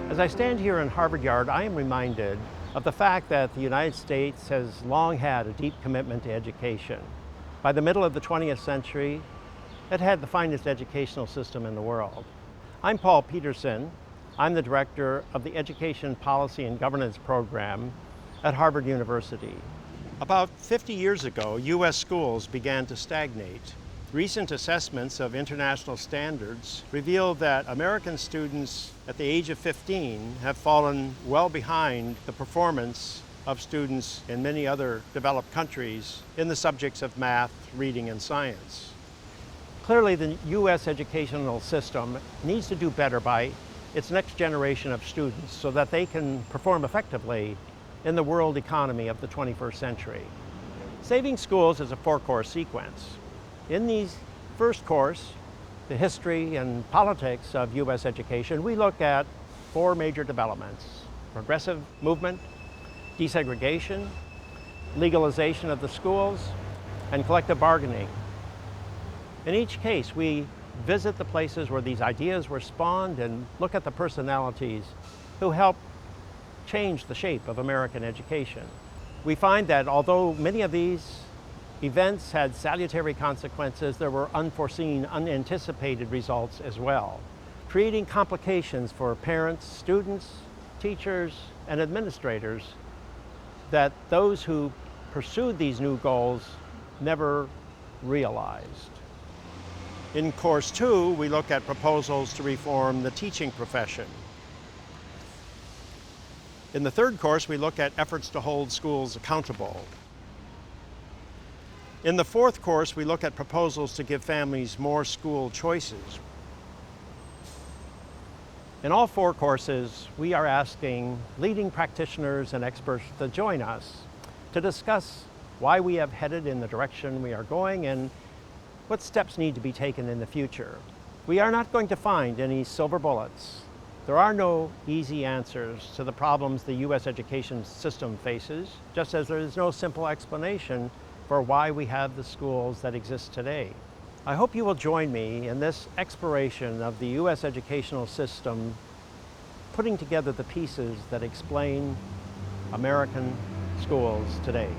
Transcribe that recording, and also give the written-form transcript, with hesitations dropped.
As I stand here in Harvard Yard, I am reminded of the fact that the United States has long had a deep commitment to education. By the middle of the 20th century, it had the finest educational system in the world. I'm Paul Peterson. I'm the director of the Education Policy and Governance program at Harvard University. About 50 years ago, U.S. schools began to stagnate. Recent assessments of international standards reveal that American students at the age of 15 have fallen well behind the performance of students in many other developed countries in the subjects of math, reading, and science. Clearly, the U.S. educational system needs to do better by its next generation of students so that they can perform effectively in the world economy of the 21st century. Saving Schools is a four-course sequence. In the first course, the history and politics of U.S. education, we look at four major developments: progressive movement, desegregation, legalization of the schools, and collective bargaining. In each case, we visit the places where these ideas were spawned and look at the personalities who helped change the shape of American education. We find that although many of these events had salutary consequences, there were unforeseen, unanticipated results as well, creating complications for parents, students, teachers, and administrators that those who pursued these new goals never realized. In Course 2, we look at proposals to reform the teaching profession. In the third course, we look at efforts to hold schools accountable. In the fourth course, we look at proposals to give families more school choices. In all four courses, we are asking leading practitioners and experts to join us to discuss why we have headed in the direction we are going and what steps need to be taken in the future. We are not going to find any silver bullets. There are no easy answers to the problems the U.S. education system faces, just as there is no simple explanation for why we have the schools that exist today. I hope you will join me in this exploration of the U.S. educational system, putting together the pieces that explain American schools today.